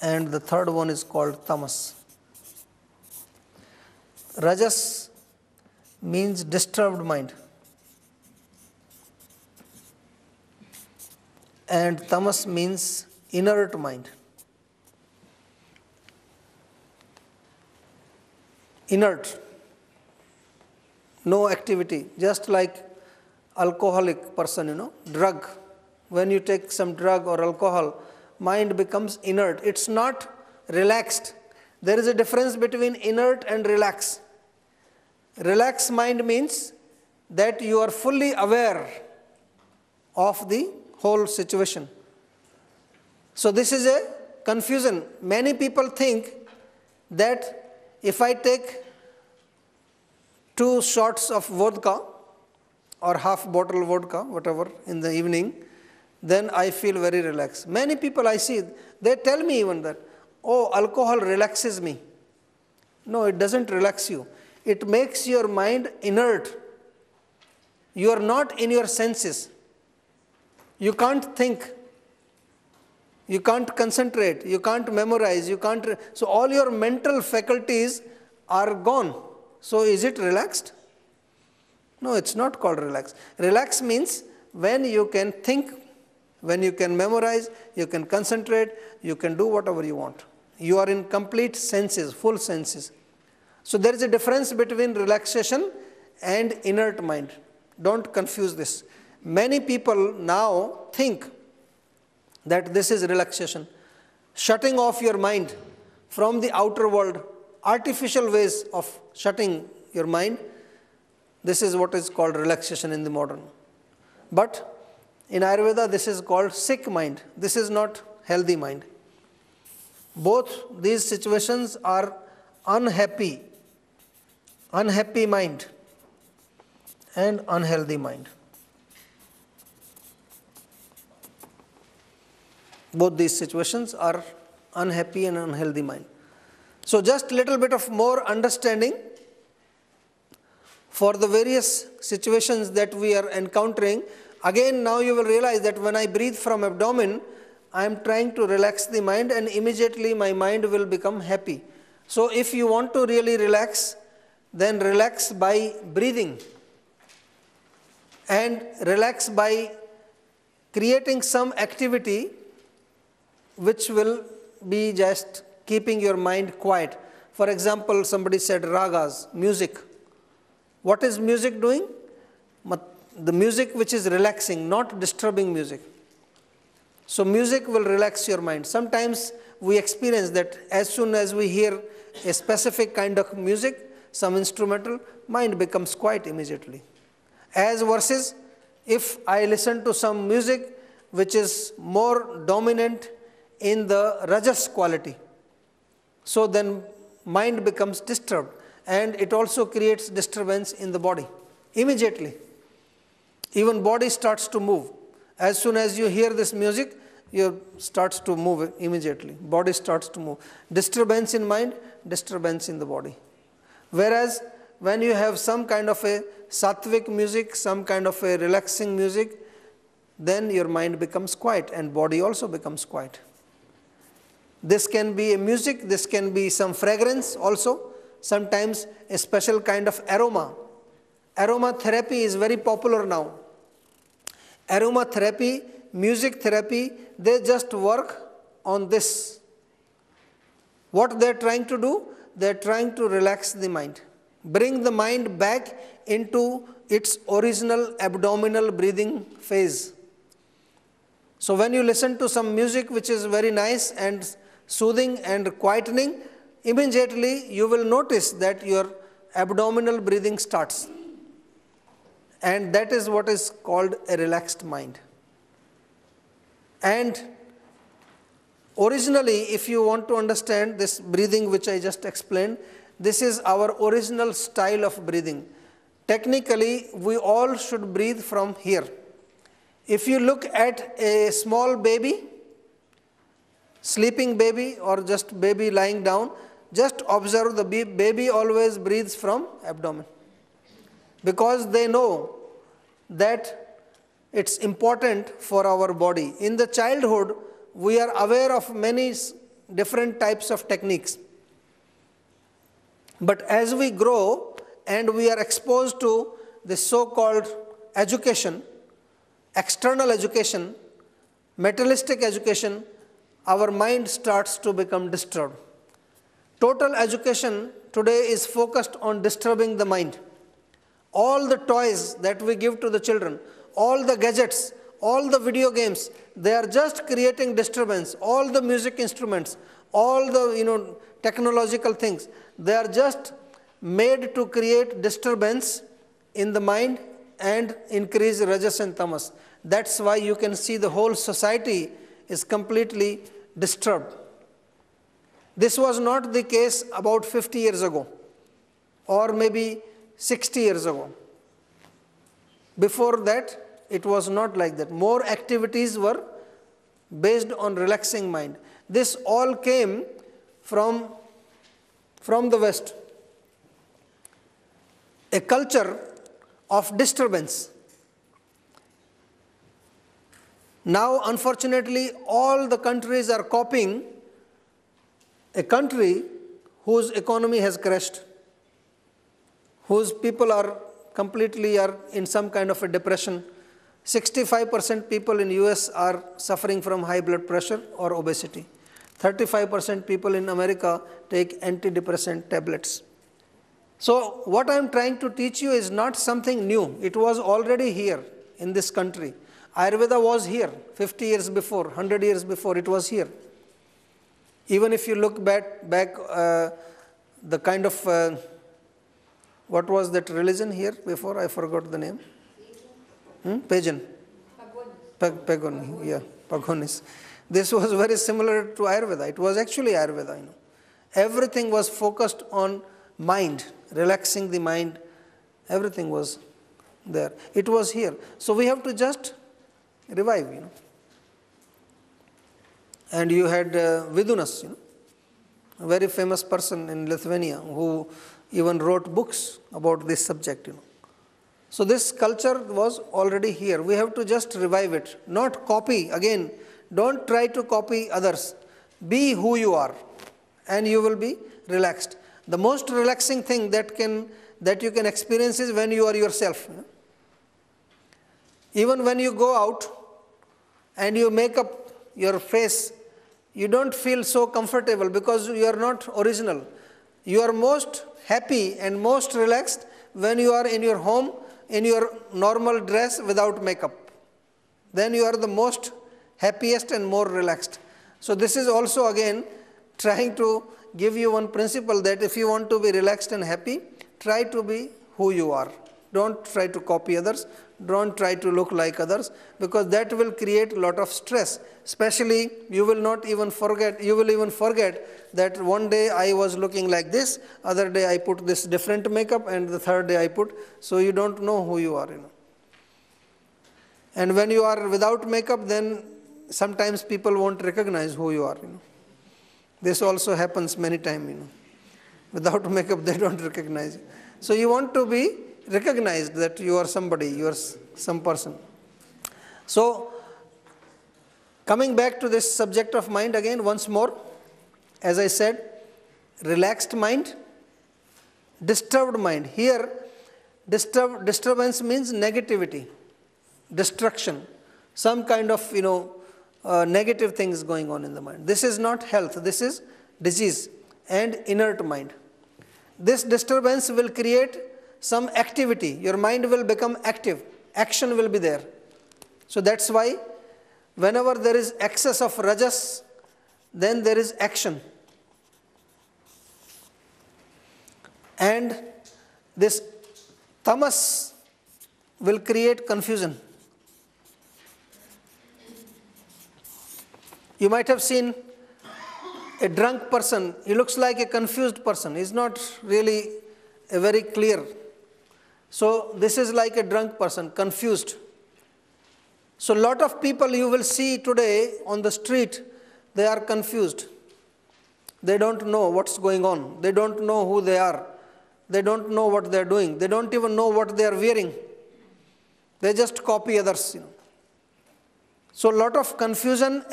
and the third one is called tamas. Rajas means disturbed mind, and tamas means inert mind. Inert, no activity, just like alcoholic person, drug. When you take some drug or alcohol, mind becomes inert. It's not relaxed. There is a difference between inert and relaxed. Relaxed mind means that you are fully aware of the whole situation. So this is a confusion. Many people think that if I take 2 shots of vodka or half bottle vodka, whatever, in the evening, then I feel very relaxed. Many people I see, they tell me even that, oh, alcohol relaxes me. No, it doesn't relax you. It makes your mind inert. You are not in your senses. You can't think. You can't concentrate. You can't memorize. So all your mental faculties are gone. So is it relaxed? No, it's not called relaxed. Relax means when you can think, when you can memorize, you can concentrate, you can do whatever you want. You are in complete senses, full senses. So there is a difference between relaxation and inert mind. Don't confuse this. Many people now think that this is relaxation. Shutting off your mind from the outer world, artificial ways of shutting your mind, this is what is called relaxation in the modern. But in Ayurveda, this is called sick mind. This is not healthy mind. Both these situations are unhappy mind and unhealthy mind. Both these situations are unhappy and unhealthy mind. So just little bit of more understanding for the various situations that we are encountering. Again, now you will realize that when I breathe from abdomen, I am trying to relax the mind and immediately my mind will become happy. So if you want to really relax, then relax by breathing and relax by creating some activity which will be just keeping your mind quiet. For example, somebody said ragas, music. What is music doing? The music which is relaxing, not disturbing music. So music will relax your mind. Sometimes we experience that as soon as we hear a specific kind of music, some instrumental, mind becomes quiet immediately. As versus, if I listen to some music which is more dominant in the rajas quality, so then mind becomes disturbed and it also creates disturbance in the body immediately. Even body starts to move. As soon as you hear this music, you starts to move immediately. Body starts to move. Disturbance in mind, disturbance in the body. Whereas when you have some kind of a sattvic music, some kind of a relaxing music, then your mind becomes quiet and body also becomes quiet. This can be a music, this can be some fragrance also, sometimes a special kind of aroma. Aromatherapy is very popular now. Aromatherapy, music therapy, they just work on this. What they are trying to do? They are trying to relax the mind. Bring the mind back into its original abdominal breathing phase. So when you listen to some music which is very nice and soothing and quietening, immediately you will notice that your abdominal breathing starts. And that is what is called a relaxed mind. And originally, if you want to understand this breathing which I just explained, this is our original style of breathing. Technically, we all should breathe from here. If you look at a small baby, sleeping baby or just baby lying down, just observe the baby always breathes from abdomen. Because they know that it's important for our body. In the childhood, we are aware of many different types of techniques. But as we grow and we are exposed to the so-called education, external education, materialistic education, our mind starts to become disturbed. Total education today is focused on disturbing the mind. All the toys that we give to the children, all the gadgets, all the video games, they are just creating disturbance. All the music instruments, all the technological things, they are just made to create disturbance in the mind and increase rajas and tamas. That's why you can see the whole society is completely disturbed. This was not the case about 50 years ago or maybe 60 years ago. Before that, it was not like that. More activities were based on relaxing mind. This all came from the West. A culture of disturbance. Now, unfortunately, all the countries are copying a country whose economy has crashed, whose people are completely in some kind of a depression. 65% people in US are suffering from high blood pressure or obesity. 35% people in America take antidepressant tablets. So what I am trying to teach you is not something new. It was already here in this country. Ayurveda was here 50 years before, 100 years before, it was here. Even if you look back the kind of, what was that religion here before? I forgot the name. Pagan. Pagan, yeah, Pagonis. This was very similar to Ayurveda. It was actually Ayurveda. Everything was focused on mind, relaxing the mind. Everything was there. It was here. So we have to just revive, And you had Vidunas, a very famous person in Lithuania who even wrote books about this subject, So this culture was already here. We have to just revive it, not copy. Again, don't try to copy others. Be who you are, and you will be relaxed. The most relaxing thing that you can experience is when you are yourself. Even when you go out and you make up your face, you don't feel so comfortable because you are not original. You are most happy and most relaxed when you are in your home, in your normal dress without makeup. Then you are the most happiest and more relaxed. So this is also again trying to give you one principle that if you want to be relaxed and happy, try to be who you are. Don't try to copy others. Don't try to look like others, because that will create a lot of stress. Especially, you will even forget that one day I was looking like this, other day I put this different makeup, and the third day I put, so you don't know who you are, And when you are without makeup, then sometimes people won't recognize who you are, This also happens many times, Without makeup, they don't recognize you. So you want to be recognized that you are somebody, you are some person. So, coming back to this subject of mind again once more, as I said, relaxed mind, disturbed mind. Here, disturbance means negativity, destruction, some kind of, negative things going on in the mind. This is not health, this is disease and inert mind. This disturbance will create some activity. Your mind will become active. Action will be there. So that's why whenever there is excess of rajas, then there is action. And this tamas will create confusion. You might have seen a drunk person. He looks like a confused person. He's not really a very clear. So this is like a drunk person, confused. So a lot of people you will see today on the street, they are confused. They don't know what's going on. They don't know who they are. They don't know what they're doing. They don't even know what they are wearing. They just copy others. So a lot of confusion.